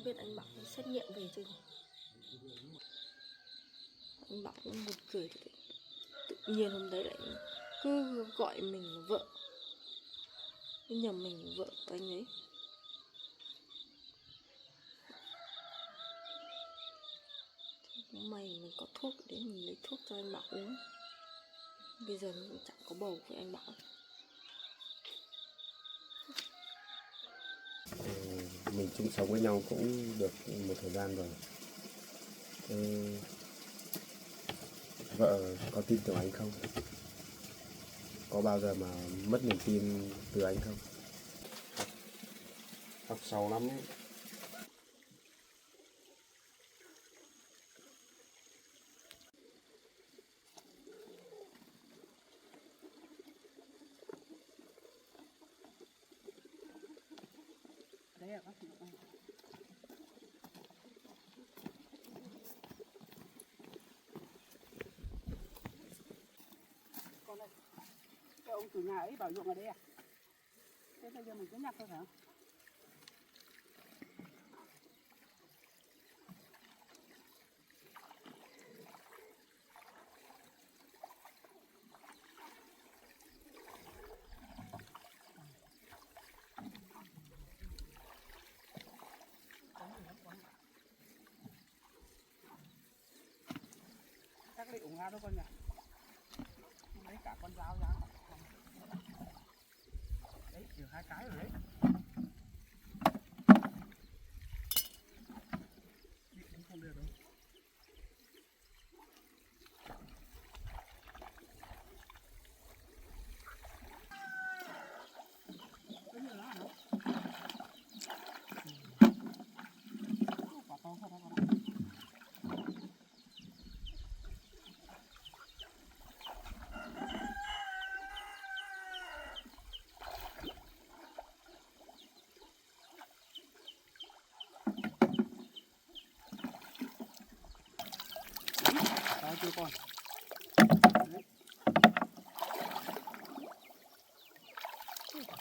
Không biết anh Bảo xét nghiệm về chưa nhỉ? Anh Bảo cũng một cười thì tự nhiên hôm đấy lại cứ gọi mình là vợ, cứ nhầm mình là vợ của anh ấy. May mình có thuốc để mình lấy thuốc cho anh Bảo uống. Bây giờ mình cũng chẳng có bầu với anh Bảo. Mình chung sống với nhau cũng được một thời gian rồi. Vợ có tin tưởng anh không? Có bao giờ mà mất niềm tin từ anh không? Học 6 năm ấy. Đấy là bác sĩ của con. Con đây, cái ông chủ nhà ấy bảo ruộng ở đây à? Thế bây giờ mình cứ nhặt thôi phải không? Chắc lại ủng hộ đâu con nhỉ? Lấy cả con dao ra. Đấy, được 2 cái rồi đấy. Điện cũng không được đâu. Có nhiều lá hả? Quả to thật đó con ạ. To chưa con? Đấy.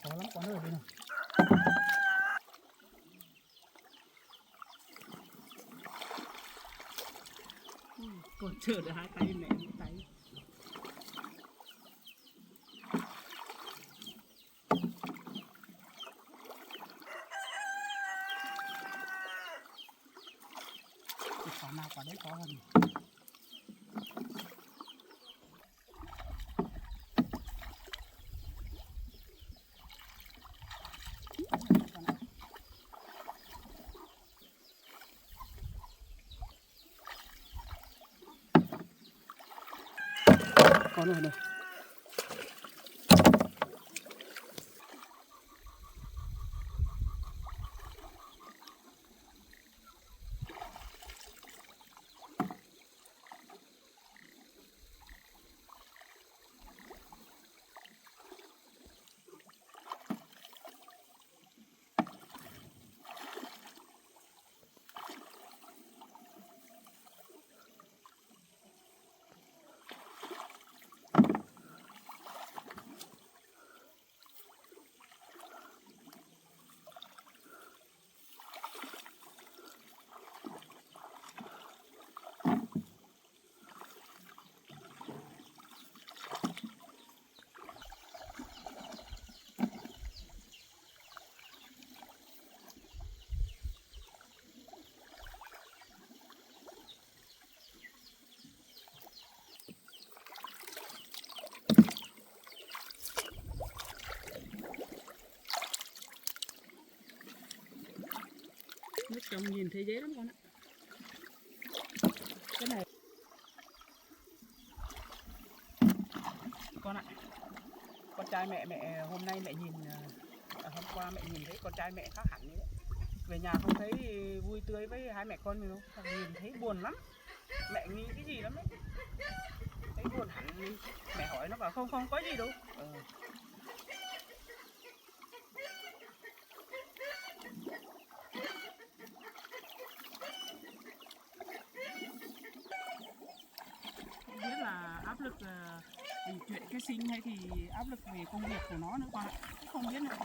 To lắm con ơi đây này. Còn chờ được 2 tay mẹ 1 tay. Quả nào quả đấy có hơn. Con rồi này. Nước trong nhìn thấy dễ lắm con ạ. Cái này con ạ. Con trai mẹ hôm nay mẹ nhìn hôm qua mẹ nhìn thấy con trai mẹ khác hẳn đấy. Về nhà không thấy vui tươi với hai mẹ con mình đâu, nhìn thấy buồn lắm. Mẹ nghĩ cái gì lắm đấy. Thấy buồn hẳn. Mẹ hỏi nó bảo không có gì đâu. Không biết là áp lực vì chuyện cái sinh hay thì áp lực về công việc của nó nữa con ạ. Không biết nữa.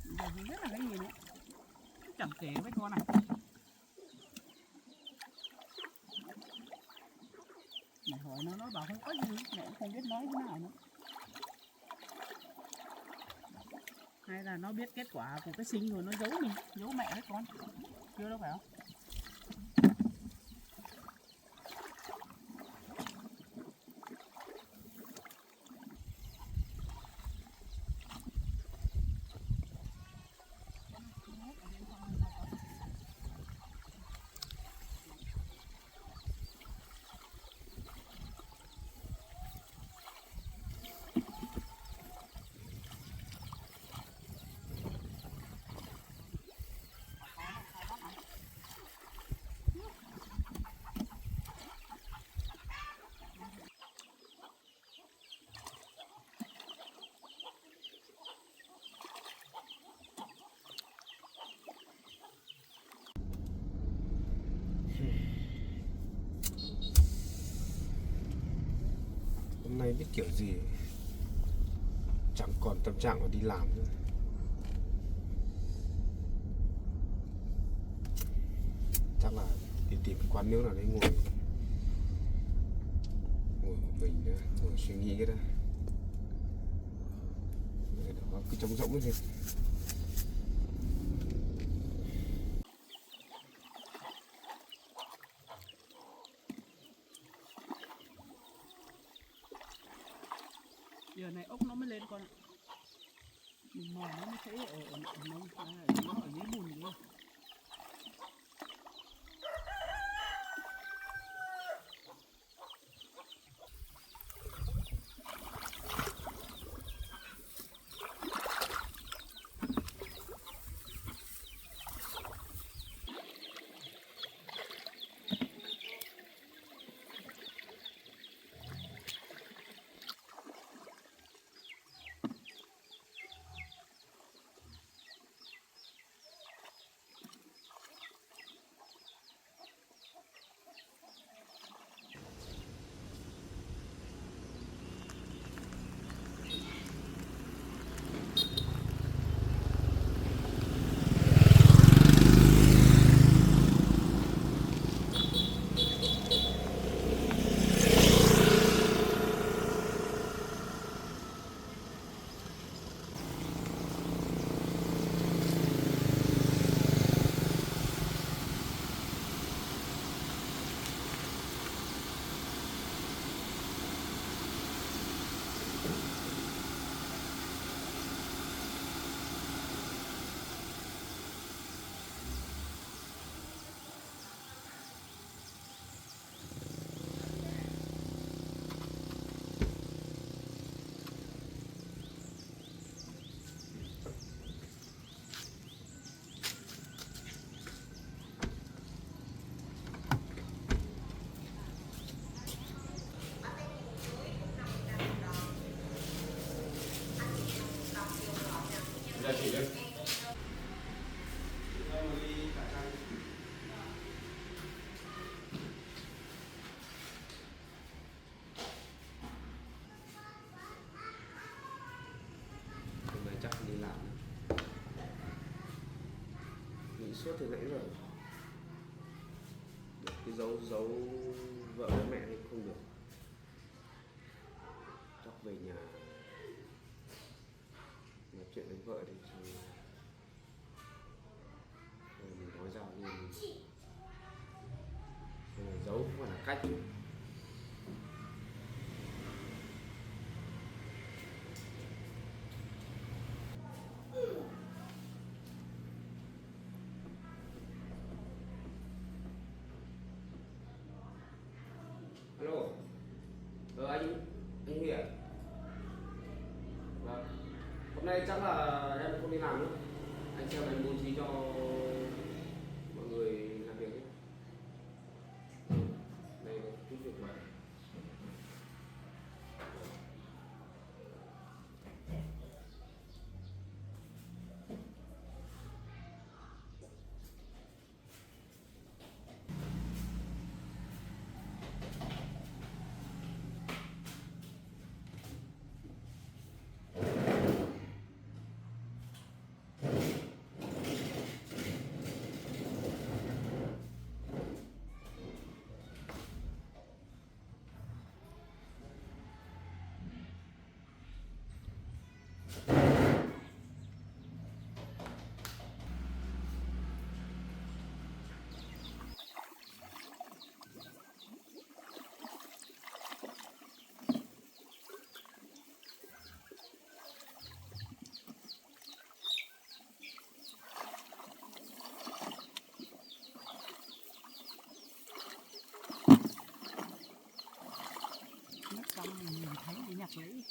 Giờ không biết là cái gì nữa. chẳng kể với con này. Mẹ hỏi nó bảo không có gì, mẹ cũng không biết nói thế nào nữa. Hay là nó biết kết quả của cái sinh rồi nó giấu mình, giấu mẹ đấy con. Chưa đâu phải không? Hôm nay biết kiểu gì chẳng còn tâm trạng mà đi làm nữa. Chắc là tìm cái quán nước nào đấy ngồi một mình nữa, ngồi suy nghĩ cái đó. Đó cứ trống rỗng lên. Giờ này ốc nó mới lên con ạ. Mình mò nó mới thấy ở nông nó ở dưới bùn kìa. Hôm nay chắc đi làm. Nghĩ suốt từ nãy giờ. Cái dấu vợ với mẹ thì không được. Chắc về nhà nói chuyện với vợ thì rồi mình nói ra luôn. Rồi giấu cũng phải là cách chứ. Alo. Anh Huy à? Vâng. Hôm nay chắc là em không đi làm nữa. Anh xem anh bố trí cho mọi người làm việc nhé. Đây là chút việc vậy.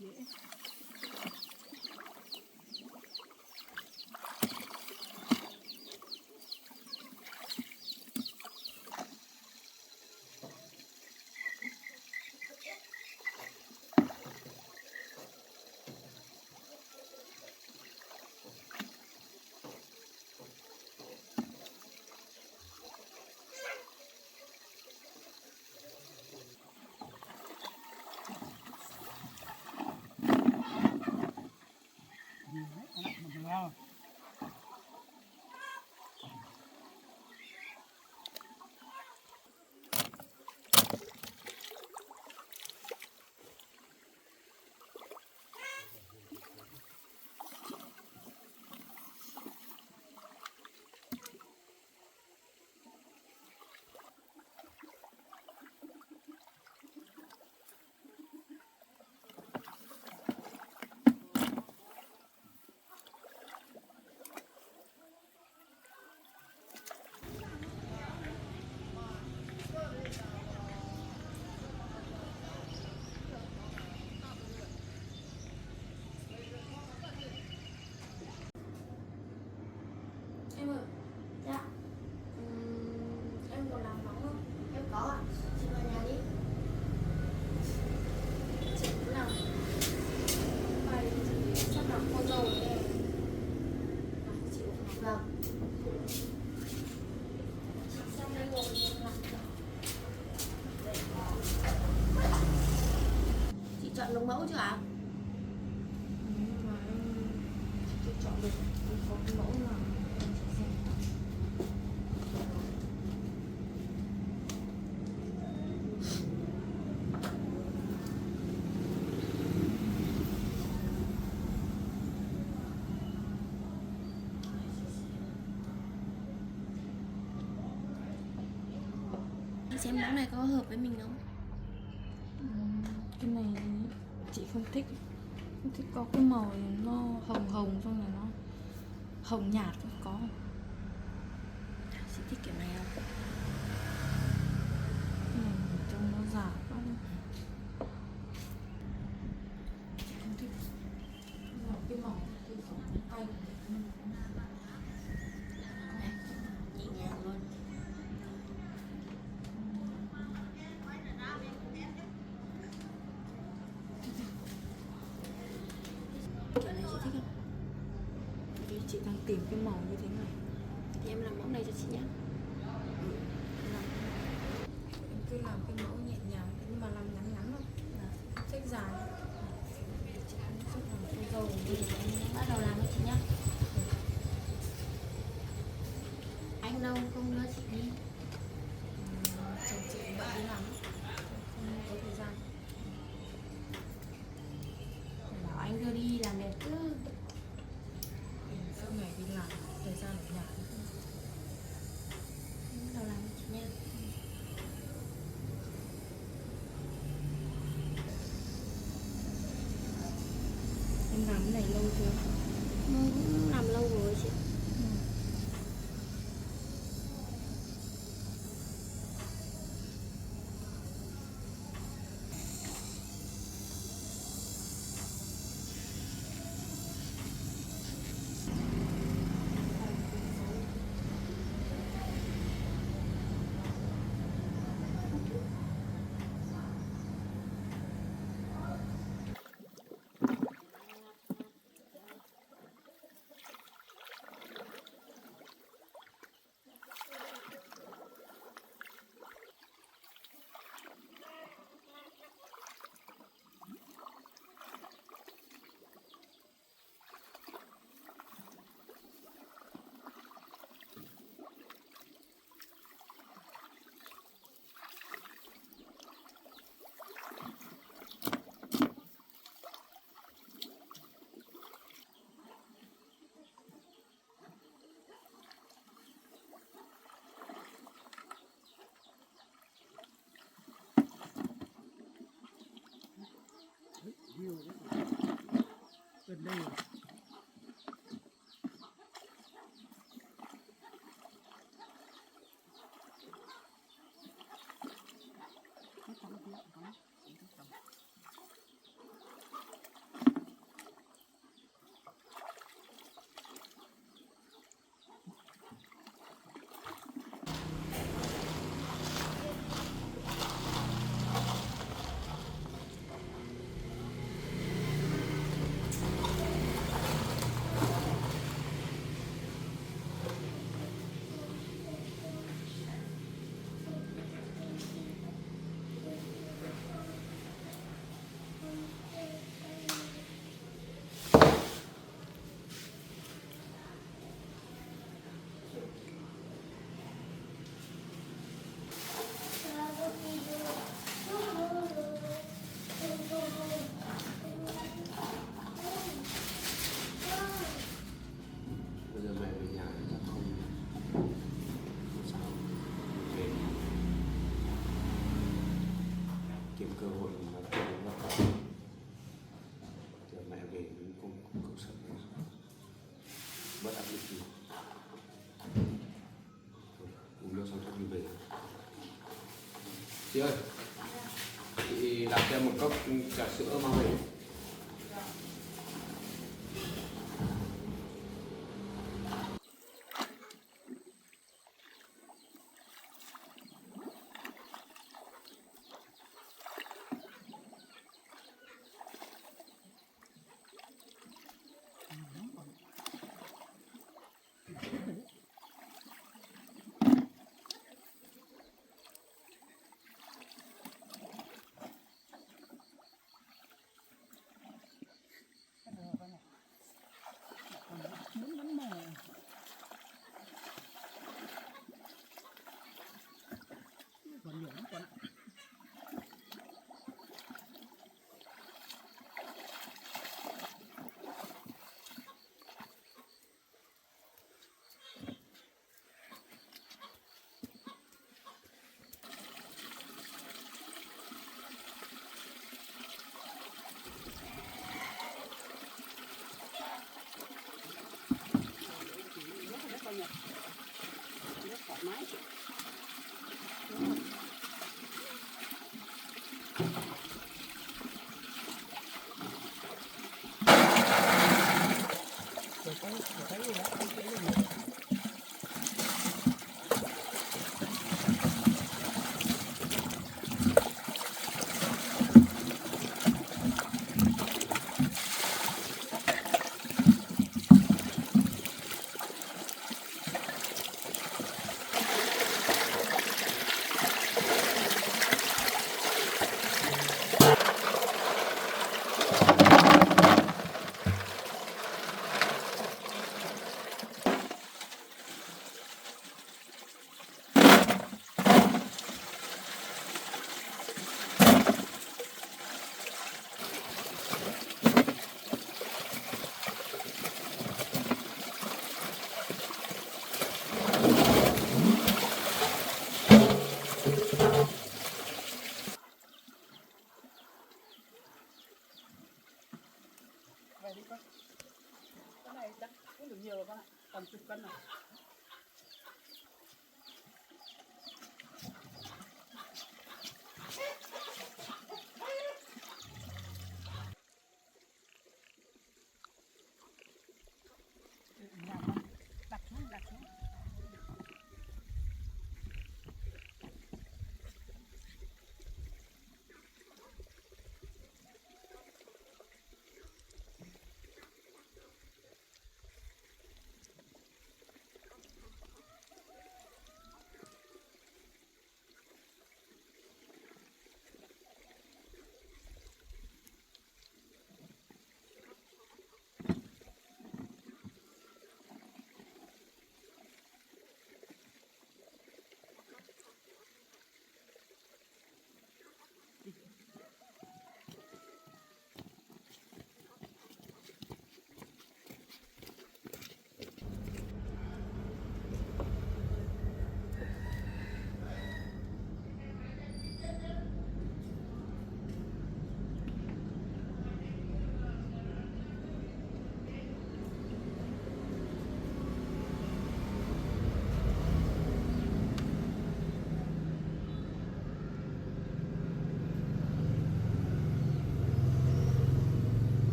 dễ. Wow. Em ơi. Dạ. Em còn làm nóng không? Em có ạ. Chị vào nhà đi. Chị cũng làm bài thì sắp làm cô dâu rồi em. Chị cũng làm. Vâng. Chị sang đây ngồi em làm cho. Chị chọn đúng mẫu chưa ạ? Nhưng mà em chưa chọn được. Em có cái mẫu nào em sẽ xem. Xem mẫu này có hợp với mình không? Cái này chị không thích. Không thích có cái màu nó hồng hồng, xong rồi nó hồng nhạt cũng có. Chị thích kiểu này không? Cái này trông nó giả quá. Chị không thích. Cái màu cái phỏng tay của mình. Nhẹ nhàng luôn. Kiểu này chị thích không? Vì chị đang tìm cái màu như thế này. Thì em làm mẫu này cho chị nhé. Em cứ làm cái mẫu nhẹ nhàng, nhưng mà làm ngắn ngắn thôi. Xách dài. Chị không thích làm cô dâu Thì em bắt đầu làm cho chị nhé. Anh đâu không đưa chị đi. chồng chị bận đi làm, không có thời gian. Bảo anh đưa đi làm đẹp chứ. Suốt ngày đi làm, thời gian ở nhà. Em bắt đầu làm cho chị nhé. Em làm cái này lâu chưa? Cũng làm lâu rồi chị. Chị ơi, chị đặt cho một cốc trà sữa mang về. Về đi con. Cái này chắc cũng được nhiều rồi con ạ, tầm 10 cân này. Đặt xuống, đặt xuống.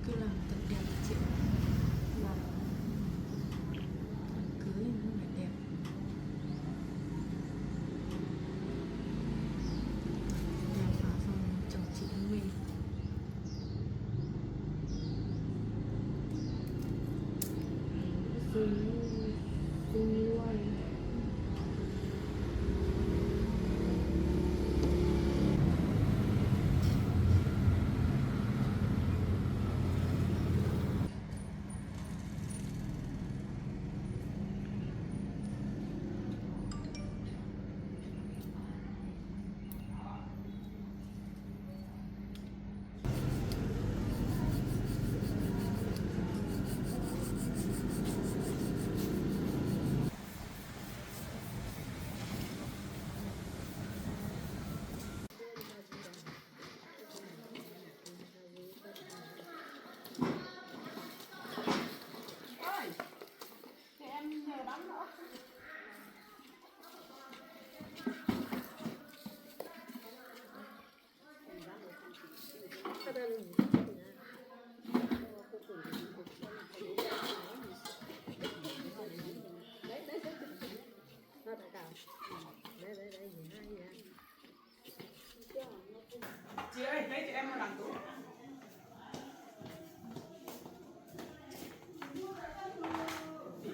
Cứ làm thật đẹp chị, làm cưới nó phải đẹp. Đẹp vào xong chồng chị Nguyên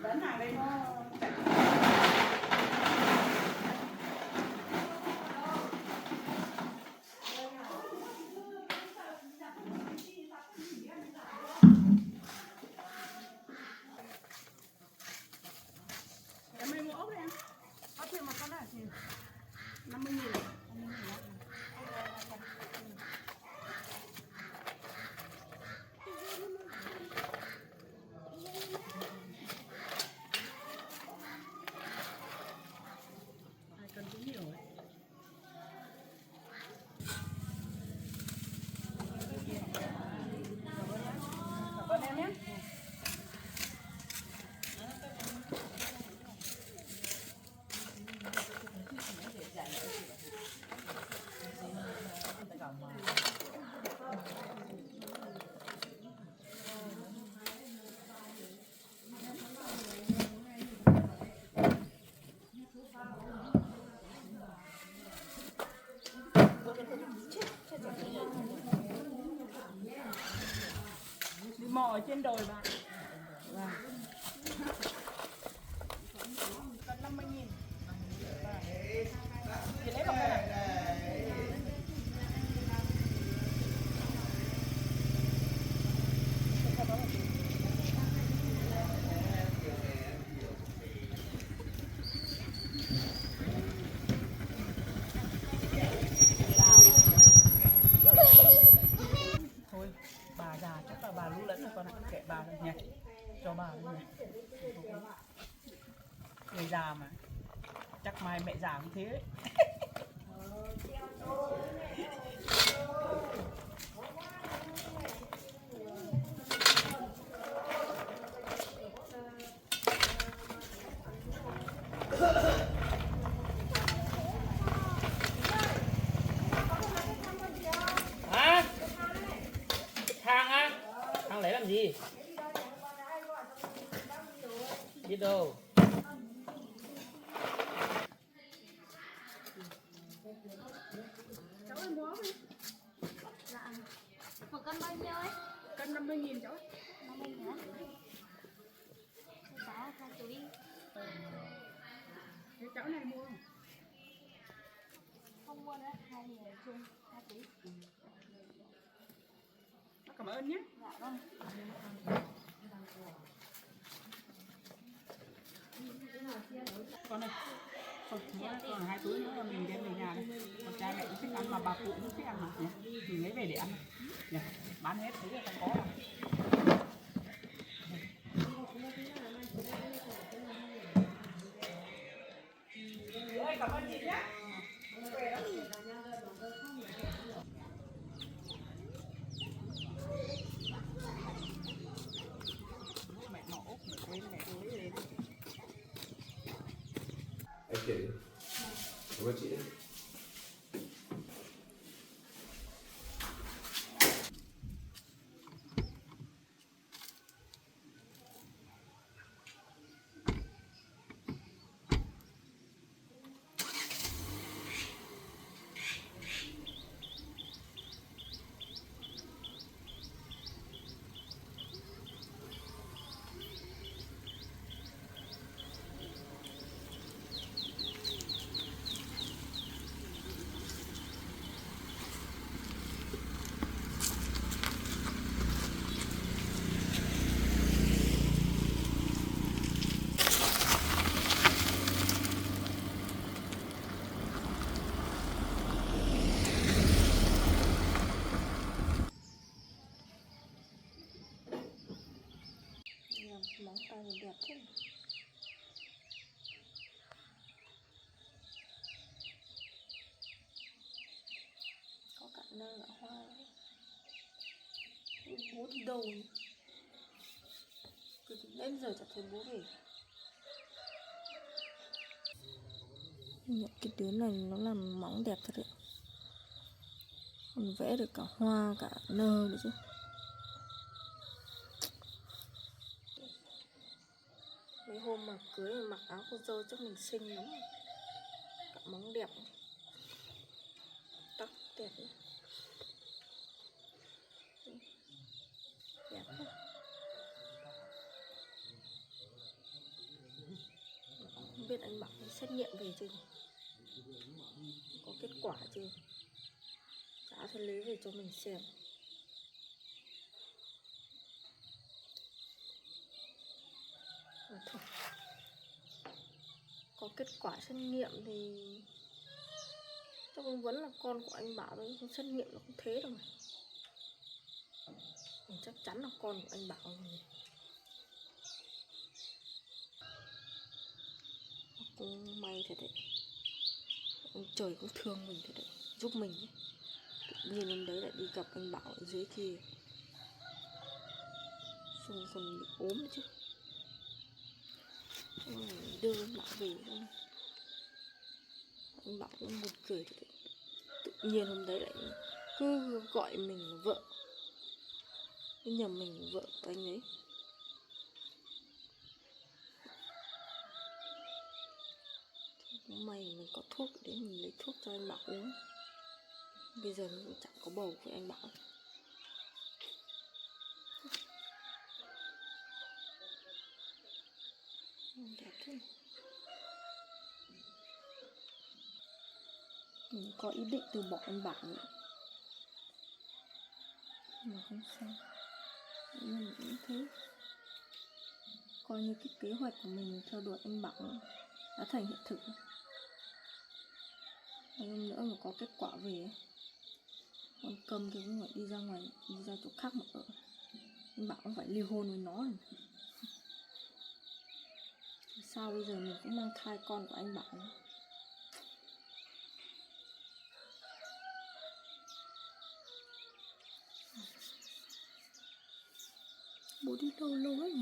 Đến hàng đây nó chạy. Em ơi mua ốc đây em. Ốc thêm một con này thì 50.000. Hai cân cũng nhiều ấy. Cảm ơn em nhé. Đi mò ở trên đồi bạn. Vâng. Cân 50.000. Thì lấy vào đây này. Thôi, bà già chắc là bà lú lẫn rồi con ạ, kệ bà thôi nhỉ. Cho bà thôi nhỉ. Người già mà. Chắc mai mẹ già cũng thế đấy. Hả? Thang á? Thang lấy làm gì? Biết đâu. Cháu ơi mua ốc đi. Dạ. Một cân bao nhiêu ấy? Cân 50.000 cháu ơi. 50 hả? Giá 2 túi. Thế cháu này mua không? Không mua nữa, 2 người chung 2 túi. Cảm ơn nhé. Dạ vâng. Con này. Còn 2 túi nữa mình đem về nhà đây. Con trai mẹ cũng thích ăn mà bà cụ cũng thích ăn mà nhé. Mình lấy về để ăn. Nhỉ? Bán hết thấy là không có đâu. Ơi, cảm ơn chị nhé. Mẹ nổ ốc, mẹ quên mẹ lấy lên. Anh chuyển đi. Cảm ơn chị đấy. Móng tay thì đẹp thế. Có cả nơ cả hoa. Bố đi đâu nhỉ? Từ đến giờ chả thấy bố về. Nhận cái đứa này nó làm móng đẹp thật đấy. Còn vẽ được cả hoa cả nơ nữa chứ. Mấy hôm mà cưới mà mặc áo cô dâu chắc mình xinh lắm. Cả móng đẹp, tóc đẹp nữa. Đẹp quá. biết anh Bảo xét nghiệm về chưa nhỉ? Có kết quả chưa? Chả thấy lấy về cho mình xem. Mà thôi, có kết quả xét nghiệm thì chắc cũng vẫn là con của anh Bảo thôi. Xét nghiệm nó cũng thế đâu mà. Mình chắc chắn là con của anh Bảo rồi. Cũng may thật đấy, ông trời cũng thương mình thật đấy, giúp mình ấy. Tự nhiên hôm đấy lại đi gặp anh Bảo ở dưới kia, xong còn bị ốm nữa chứ. Đưa anh Bảo về thôi. Anh Bảo cũng buồn cười thật đấy. Tự nhiên hôm đấy lại cứ gọi mình là vợ, cứ nhầm mình là vợ của anh ấy. Cũng may mình có thuốc để mình lấy thuốc cho anh Bảo uống. Bây giờ mình cũng chẳng có bầu với anh Bảo. Đẹp thế. Mình có ý định từ bỏ anh Bảo nữa, mà không sao. Nhưng mình cũng thấy coi như cái kế hoạch của mình theo đuổi anh Bảo đã thành hiện thực. Mấy hôm nữa mà có kết quả về ấy, con Câm thì cũng phải đi ra ngoài, đi ra chỗ khác mà ở. Anh Bảo cũng phải ly hôn với nó rồi. Sao bây giờ mình cũng mang thai con của anh Bảo. Bố đi lâu lâu ấy.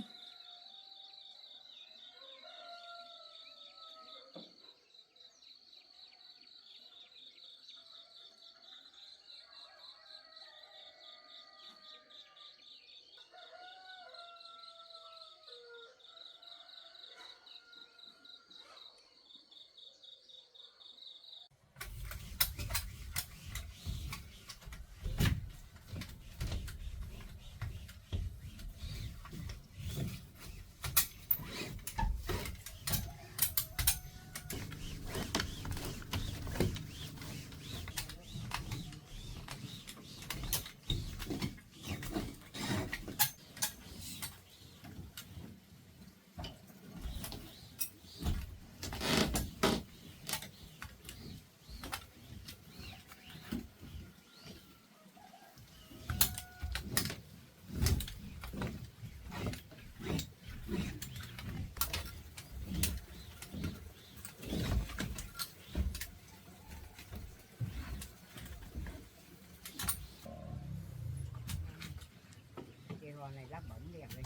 Con này lắp bẩn đẹp đây.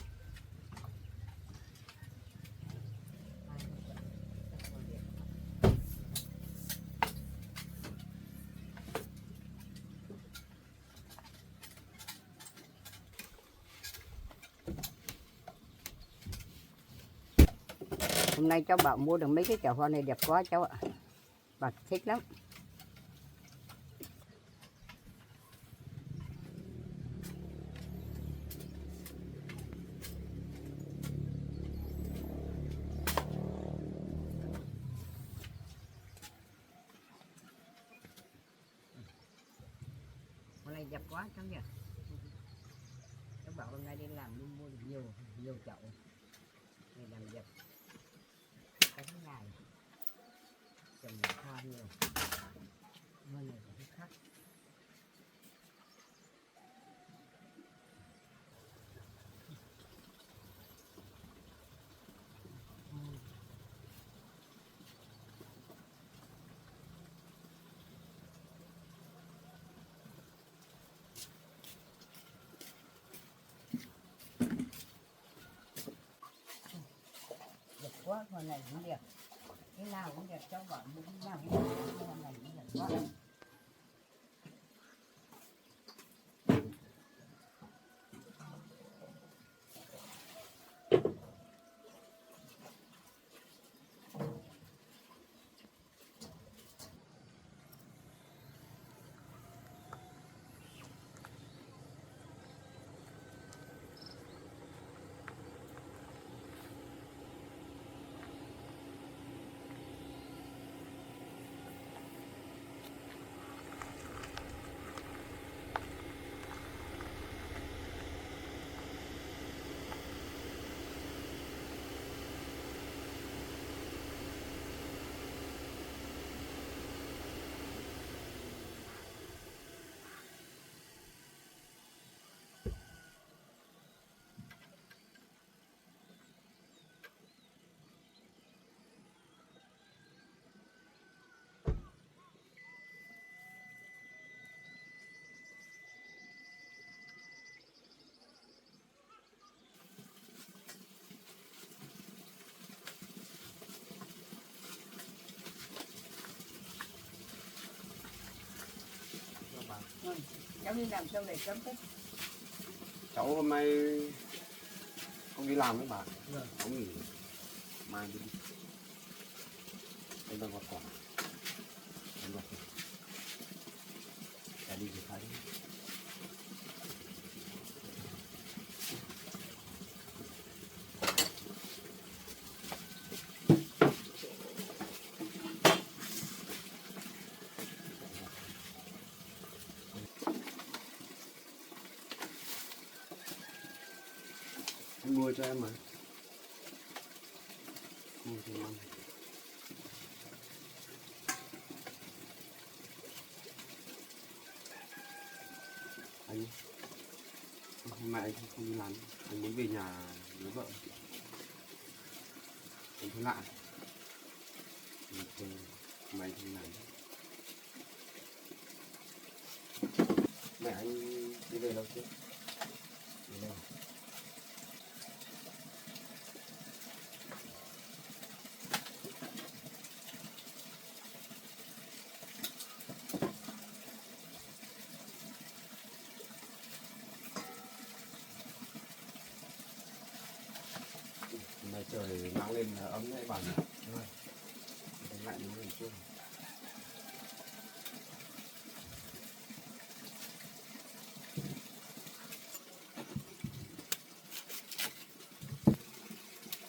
Hôm nay cháu bảo mua được mấy cái chảo hoa này đẹp quá cháu ạ. Bà thích lắm. Hôm nay đẹp quá cháu nhỉ. Cháu bảo hôm nay đi làm luôn mua được nhiều chậu để làm đẹp cái ngày trồng hoa nhiều hơn này có cái khác. Quá, con này cũng đẹp, cái nào cũng đẹp, cháu bảo mua cái nào cũng đẹp, con này cũng đẹp quá. cháu đi làm sao để sớm thế? Cháu hôm nay không đi làm với bà. Cháu nghỉ. Mai đi. Em đang gọt quả. Em gọt. Đã đi thì thấy. Anh mua cho em mà. Mua cho em ăn. Anh hôm nay anh không đi làm, anh muốn về nhà với vợ. Anh thấy lạ. Mà anh không làm. Mẹ anh đi về đâu chứ? Đi đâu? Hôm nay trời nắng lên là ấm đấy bạn ạ. Lạnh nó lên chưa?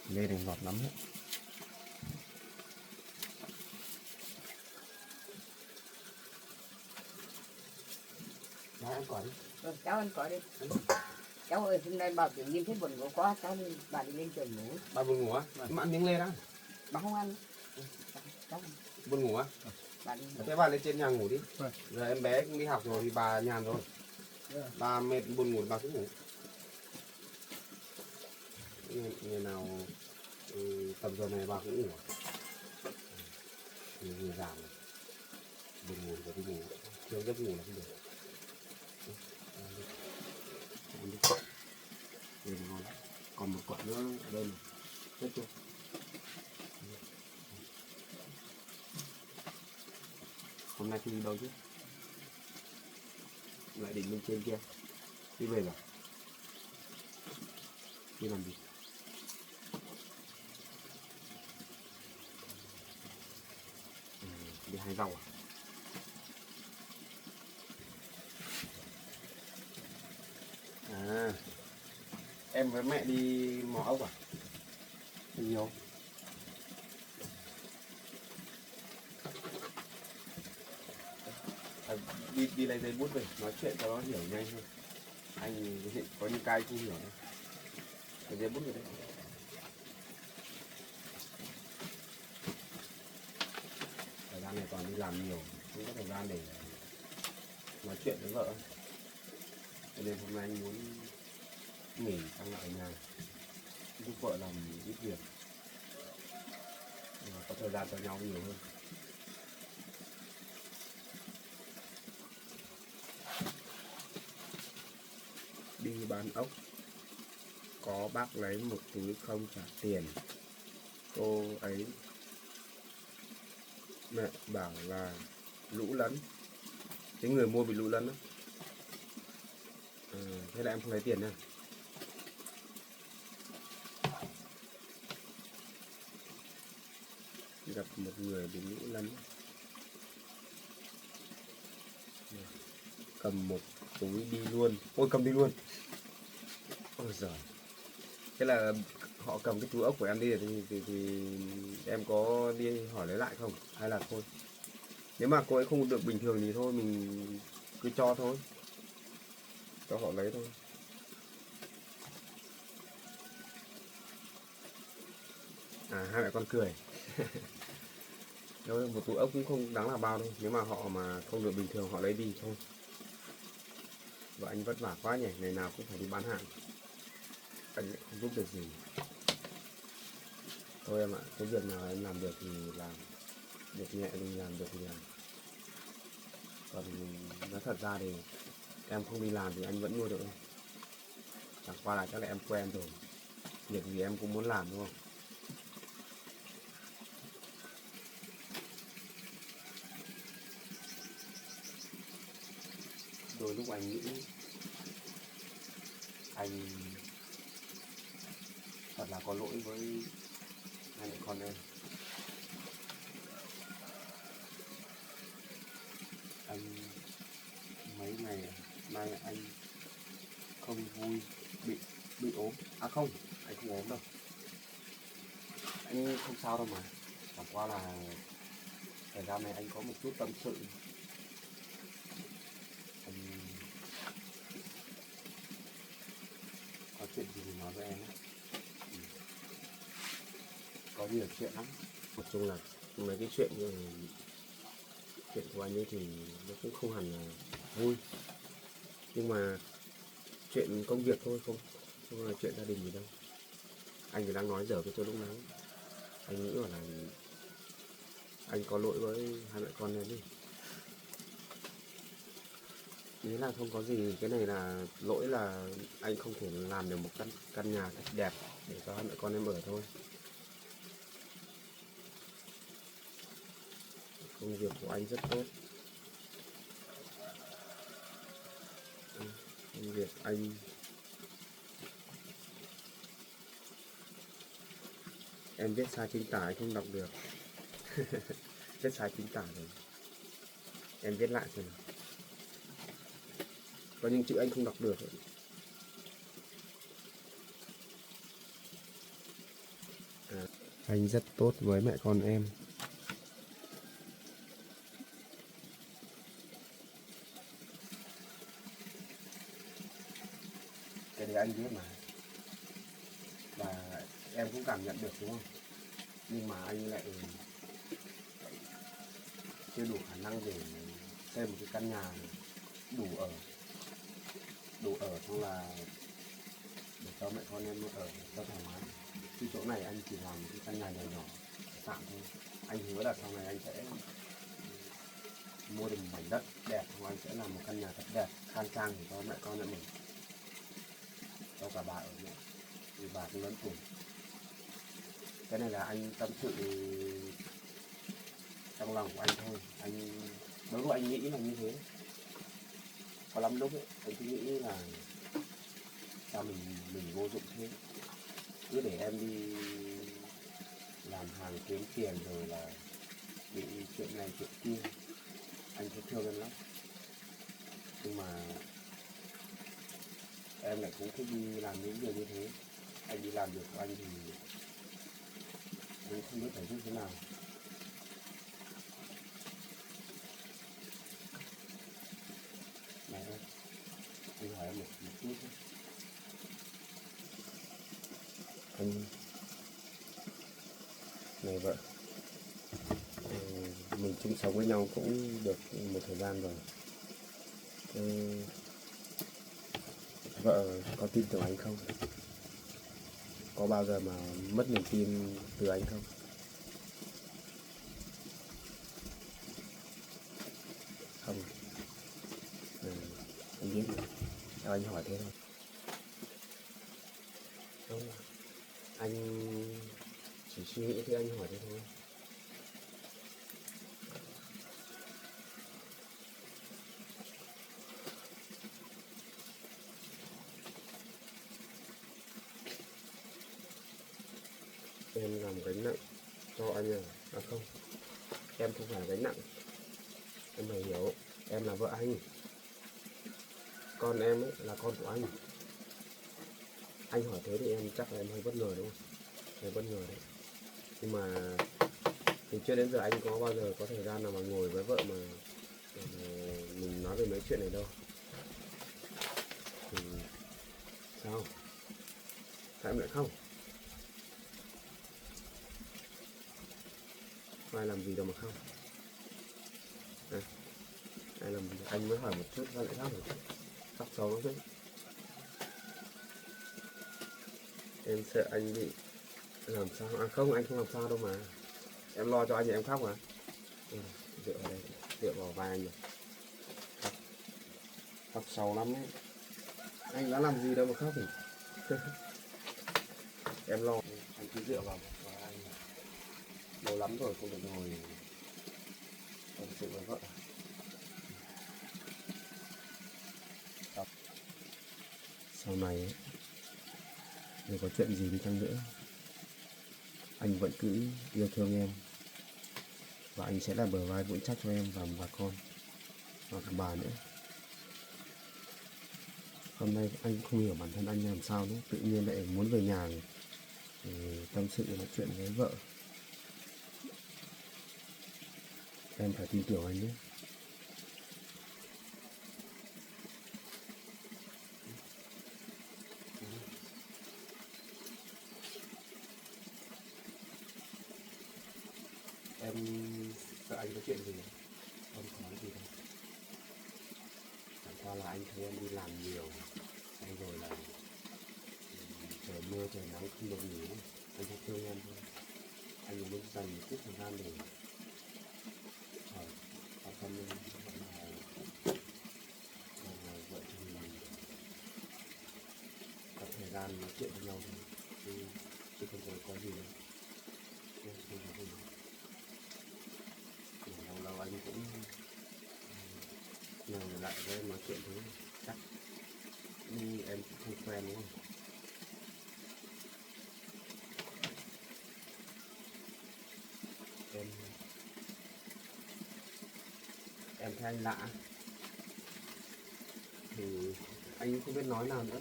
Lê này ngọt lắm đấy. Đó, ăn quả đi. Rồi, cháu ăn quả đi. Cháu ơi, hôm nay bà tự nhiên thấy buồn ngủ quá, cháu đi, bà đi lên trường ngủ. Bà buồn ngủ á? Mà ăn miếng Lê đó. Bà không ăn. Cháu ăn. Buồn ngủ á? Bà đi. Thế bà lên trên nhà ngủ đi. Rồi em bé cũng đi học rồi thì bà nhàn rồi. Bà mệt buồn ngủ bà cứ ngủ. Ngày nào tầm giờ này bà cũng ngủ. Người già rồi. Buồn ngủ và đi ngủ. Thiếu giấc ngủ là không được. Đây là ngon. Còn một quả nữa ở đây này. Hết chưa? Hôm nay thì đi đâu chứ? Lại định bên trên kia. Đi về rồi. Đi làm gì? Đi hái rau à? À, em với mẹ đi mò ốc à? Đi nhiều. Đi lấy giấy bút về nói chuyện cho nó hiểu nhanh hơn. Anh có những cái không hiểu. Lấy giấy bút về đấy. Thời gian này toàn đi làm nhiều, không có thời gian để nói chuyện với vợ. Cho nên hôm nay anh muốn nghỉ sang lại ở nhà giúp vợ làm ít việc, có thời gian cho nhau nhiều hơn. Đi bán ốc, có bác lấy một túi không trả tiền. Cô ấy mẹ bảo là lũ lẫn, cái người mua bị lũ lẫn đó. Thế là em không lấy tiền nha. Gặp một người bị lũ lẫn, cầm một túi đi luôn. Ôi cầm đi luôn. Ôi giời. Thế là họ cầm cái túi ốc của em đi thì em có đi hỏi lấy lại không? Hay là thôi? Nếu mà cô ấy không được bình thường thì thôi mình cứ cho thôi. Cho họ lấy thôi. À hai mẹ con cười. Đâu, một túi ốc cũng không đáng là bao đâu. Nếu mà họ mà không được bình thường họ lấy đi thôi. Vợ anh vất vả quá nhỉ. Ngày nào cũng phải đi bán hàng. Anh lại không giúp được gì. Thôi em ạ, cái việc nào em làm được thì làm. Việc nhẹ mình làm được thì làm. Còn nói thật ra thì em không đi làm thì anh vẫn nuôi được em. Chẳng qua là chắc là em quen rồi. Việc gì em cũng muốn làm đúng không? Đôi đôi lúc anh nghĩ anh thật là có lỗi với hai mẹ con em. Anh mấy ngày nay anh không vui, bị ốm. À không, anh không ốm đâu, anh không sao đâu mà. Chẳng qua là thời gian này anh có một chút tâm sự. Anh có chuyện gì thì nói với em ấy. Có nhiều chuyện lắm. Nói chung là mấy cái chuyện như chuyện của anh ấy thì nó cũng không hẳn là vui, nhưng mà chuyện công việc thôi, không là chuyện gia đình gì đâu. Anh thì đang nói dở với tôi lúc nãy. Anh nghĩ là anh có lỗi với hai mẹ con em đi. Ý là không có gì, cái này là lỗi là anh không thể làm được một căn nhà thật đẹp để cho hai mẹ con em ở thôi. Công việc của anh rất tốt. Công việc anh em viết sai chính tả anh không đọc được. Viết sai chính tả rồi, em viết lại xem nào. Có những chữ anh không đọc được ấy. Anh rất tốt với mẹ con em. Cái đấy anh biết mà, và em cũng cảm nhận được đúng không? Nhưng mà anh lại chưa đủ khả năng để xây một cái căn nhà đủ ở xong là để cho mẹ con em ở cho thoải mái. Cái chỗ này anh chỉ làm một cái căn nhà nhỏ nhỏ tạm thôi. Anh hứa là sau này anh sẽ mua được một mảnh đất đẹp, và anh sẽ làm một căn nhà thật đẹp khang trang để cho mẹ con em ở, cho cả bà ở nữa, vì bà cũng lớn tuổi. Cái này là anh tâm sự trong lòng của anh thôi. Anh đối với anh nghĩ là như thế. Có lắm lúc ấy anh cứ nghĩ là sao mình vô dụng thế, cứ để em đi làm hàng kiếm tiền rồi là bị chuyện này chuyện kia. Anh thấy thương em lắm, nhưng mà em lại cũng thích đi làm những điều như thế. Anh đi làm việc của anh thì anh không biết phải giúp thế nào. Này đây, anh hỏi em một chút thôi. Anh này vợ, mình chung sống với nhau cũng được một thời gian rồi. Vợ có tin tưởng anh không? Có bao giờ mà mất niềm tin từ anh không? Không. Anh biết mà, sao anh hỏi thế thôi. Không, anh chỉ suy nghĩ thì anh hỏi thế thôi. Em làm gánh nặng cho anh à? À không, em không phải gánh nặng. Em phải hiểu, em là vợ anh. Con em ấy là con của anh. Anh hỏi thế thì em chắc là em hơi bất ngờ đúng không? Hơi bất ngờ đấy. Nhưng mà từ trước đến giờ anh có bao giờ có thời gian nào mà ngồi với vợ mà mình nói về mấy chuyện này đâu. Thì sao? Sao em lại không? Ai làm gì đâu mà không? À, ai làm gì? Anh mới hỏi một chút sao lại khóc rồi? Khóc xấu lắm đấy. Em sợ anh bị làm sao? À không, anh không làm sao đâu mà. Em lo cho anh thì em khóc mà. Dựa vào đây, dựa vào vai anh rồi. Khóc sâu lắm ấy. Anh đã làm gì đâu mà khóc thì. Em lo, anh cứ dựa vào anh. Lâu lắm rồi không được ngồi tâm sự với vợ. sau này ấy, nếu có chuyện gì đi chăng nữa, anh vẫn cứ yêu thương em, và anh sẽ là bờ vai vững chắc cho em và bà con và cả bà nữa. Hôm nay anh không hiểu bản thân anh làm sao nữa, tự nhiên lại muốn về nhà để tâm sự nói chuyện với vợ. Em phải tin tưởng anh nhé. Em sợ anh có chuyện gì không? Không có gì đâu. Chẳng qua là anh thấy em đi làm nhiều, xong rồi là trời mưa trời nắng không được nghỉ, anh sẽ thương em thôi. Anh muốn dành một chút thời gian để hỏi thăm em, vợ chồng mình có thời gian nói chuyện với nhau thôi, chứ không có gì đâu. Không có gì đâu. Lâu lâu anh cũng nhờ lại với em nói chuyện thế, chắc như em cũng không quen đúng không? Em thấy anh lạ thì anh không biết nói nào nữa.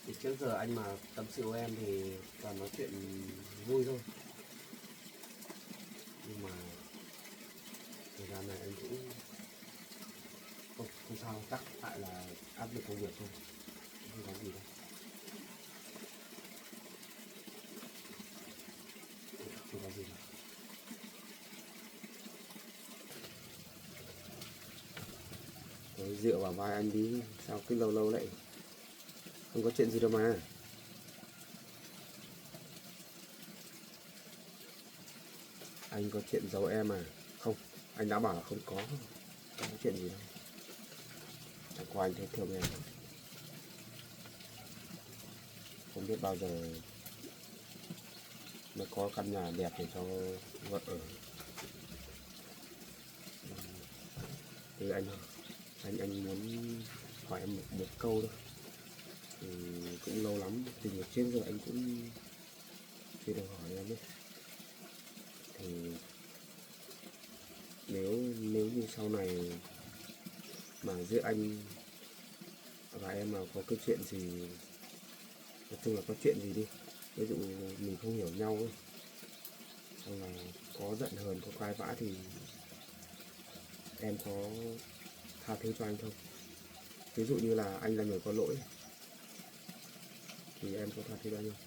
Thì trước giờ anh mà tâm sự với em thì toàn nói chuyện vui thôi, nhưng mà thời gian này anh cũng không sao, chắc tại là áp lực công việc thôi, không có gì đâu. Không có gì đâu. Thôi, dựa vào vai anh đi, sao cứ lâu lâu lại không có chuyện gì đâu mà. Anh có chuyện giấu em à? Không, anh đã bảo là không có chuyện gì đâu. Chẳng qua anh thấy thương em, không biết bao giờ mới có căn nhà đẹp để cho vợ ở. Thì anh muốn hỏi em một câu thôi. Thì cũng lâu lắm, từ trước giờ anh cũng chưa được hỏi em ấy. Thì nếu như sau này mà giữa anh và em mà có cái chuyện gì, nói chung là có chuyện gì đi, ví dụ mình không hiểu nhau ấy, xong là có giận hờn, có cãi vã, thì em có tha thứ cho anh không? Ví dụ như là anh là người có lỗi thì em có tha thứ cho anh không?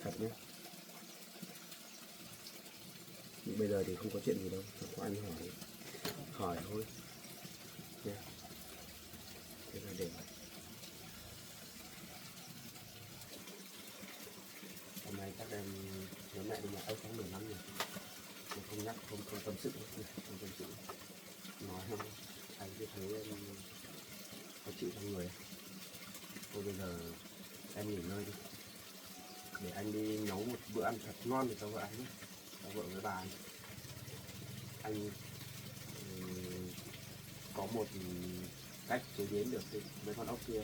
Thật nhé. Nhưng bây giờ thì không có chuyện gì đâu, chẳng có anh hỏi thôi nhé. Thế là để hôm nay chắc em nhớ mẹ đi nhà ông tháng 15 rồi, không nhắc, không tâm sự, không tâm sự, nói không anh cứ thấy em khó chịu trong người. Thôi bây giờ em nghỉ ngơi đi, để anh đi nấu một bữa ăn thật ngon để cho vợ anh nhé, cho vợ với bà anh có một cách chế biến được mấy con ốc kia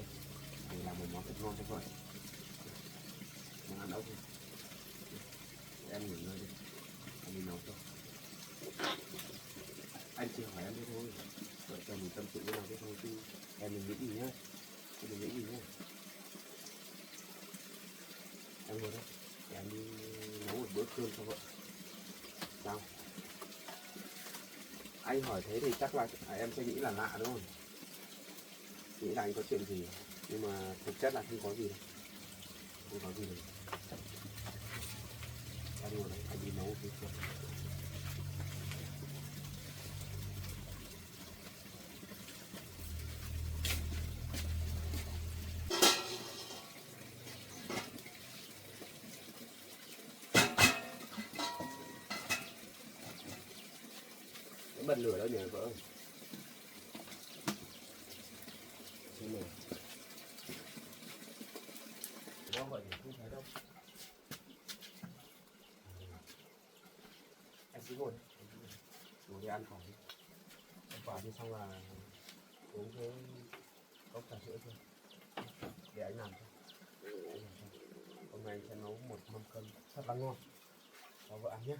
để làm một món thật ngon cho vợ. Món ăn ốc đi. Em nghỉ ngơi đi, anh đi nấu cho. Anh chỉ hỏi em thế thôi, vợ chồng mình tâm sự với nhau thế thôi, chứ em đừng nghĩ gì nhá, đừng nghĩ gì nhá. Em ngồi đây, để anh đi nấu một bữa cơm cho vợ. Sao? Anh hỏi thế thì chắc là em sẽ nghĩ là lạ đúng không? Nghĩ là anh có chuyện gì, nhưng mà thực chất là không có gì đâu. Không có gì đâu. Em ngồi đây, anh đi nấu một bữa cơm. Bật lửa đâu nhỉ vợ? Xem nào. Đâu vậy thì không thấy đâu. Anh cứ ngồi đây. Ngồi đi ăn khỏi đi. Ăn khỏi đi xong là uống cái cốc trà sữa chưa? Để anh làm cho. Hôm nay anh sẽ nấu một mâm cơm thật là ngon cho vợ ăn nhé.